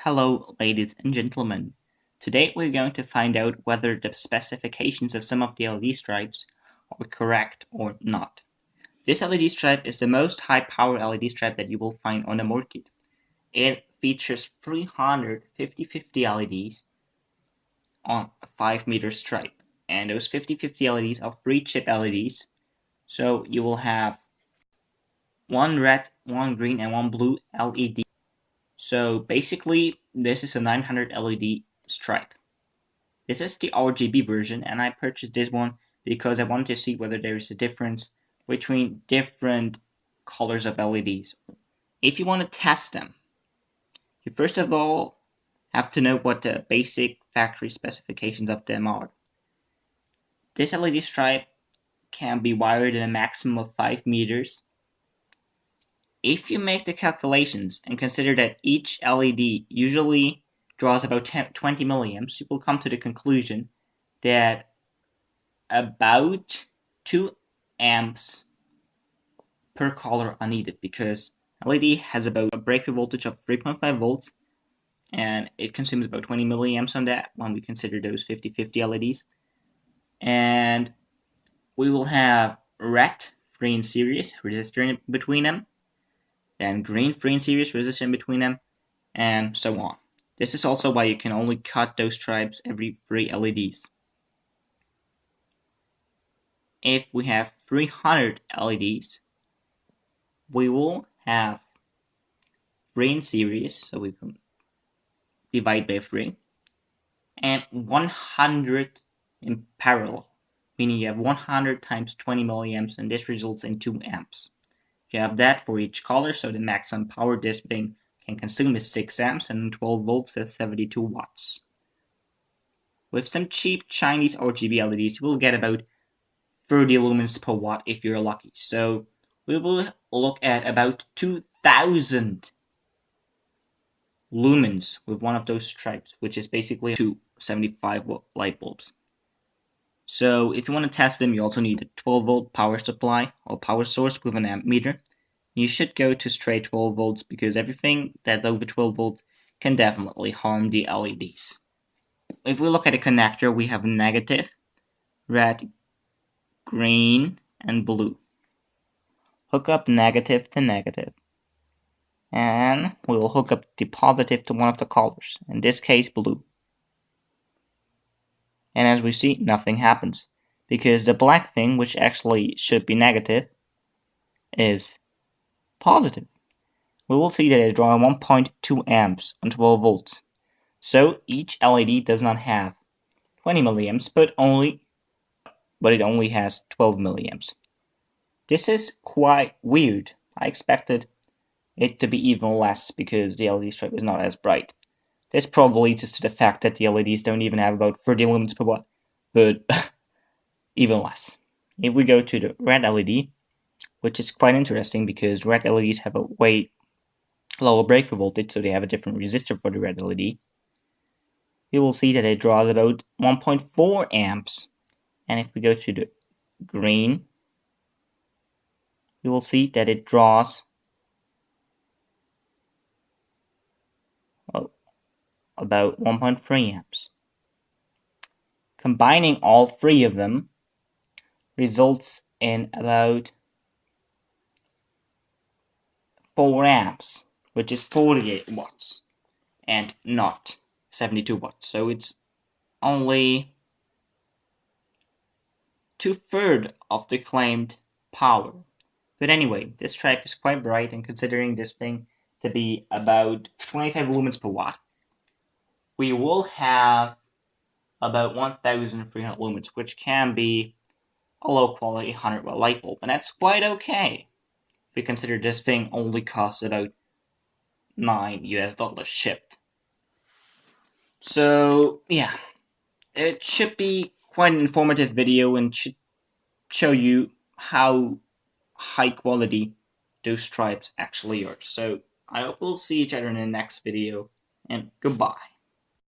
Hello, ladies and gentlemen. Today we're going to find out whether the specifications of some of the LED stripes are correct or not. This LED stripe is the most high-power LED stripe that you will find on the market. It features 300 50/50 LEDs on a 5-meter stripe, and those 50/50 LEDs are 3-chip LEDs, so you will have one red, one green, and one blue LED. So basically, this is a 900 LED stripe. This is the RGB version, and I purchased this one because I wanted to see whether there is a difference between different colors of LEDs. If you want to test them, you first of all have to know what the basic factory specifications of them are. This LED stripe can be wired in a maximum of 5 meters. If you make the calculations and consider that each LED usually draws about 20 milliamps, you will come to the conclusion that about 2 amps per color are needed, because LED has about a breakthrough voltage of 3.5 volts and it consumes about 20 milliamps on that when we consider those 50/50 LEDs. And we will have red 3 in series resistor in between them, then green 3 in series resistor in between them, and so on. This is also why you can only cut those stripes every 3 LEDs. If we have 300 LEDs, we will have 3 in series, so we can divide by 3, and 100 in parallel, meaning you have 100 times 20 milliamps, and this results in 2 amps. You have that for each color, so the maximum power this thing can consume is 6 amps, and 12 volts is 72 watts. With some cheap Chinese RGB LEDs, you will get about 30 lumens per watt if you're lucky. So we will look at about 2,000 lumens with one of those stripes, which is basically 275 light bulbs. So if you want to test them, you also need a 12 volt power supply or power source with an amp meter. You should go to straight 12 volts because everything that's over 12 volts can definitely harm the LEDs. If we look at a connector, we have negative, red, green, and blue. Hook up negative to negative, and we will hook up the positive to one of the colors, in this case blue. And as we see, nothing happens, because the black thing, which actually should be negative, is positive. We will see that it draws 1.2 amps on 12 volts. So each LED does not have 20 milliamps, but it only has 12 milliamps. This is quite weird. I expected it to be even less because the LED stripe is not as bright. This probably leads us to the fact that the LEDs don't even have about 30 lumens per watt, but even less. If we go to the red LED, which is quite interesting because red LEDs have a way lower breakthrough voltage, so they have a different resistor for the red LED, you will see that it draws about 1.4 amps. And if we go to the green, you will see that it draws about 1.3 amps. Combining all 3 of them results in about 4 amps, which is 48 watts and not 72 watts. So it's only 2/3 of the claimed power. But anyway, this stripe is quite bright, and considering this thing to be about 25 lumens per watt, we will have about 1,300 lumens, which can be a low quality 100 watt light bulb, and that's quite okay if we consider this thing only costs about $9 shipped. So yeah, it should be quite an informative video and should show you how high quality those stripes actually are. So I hope we'll see each other in the next video, and goodbye.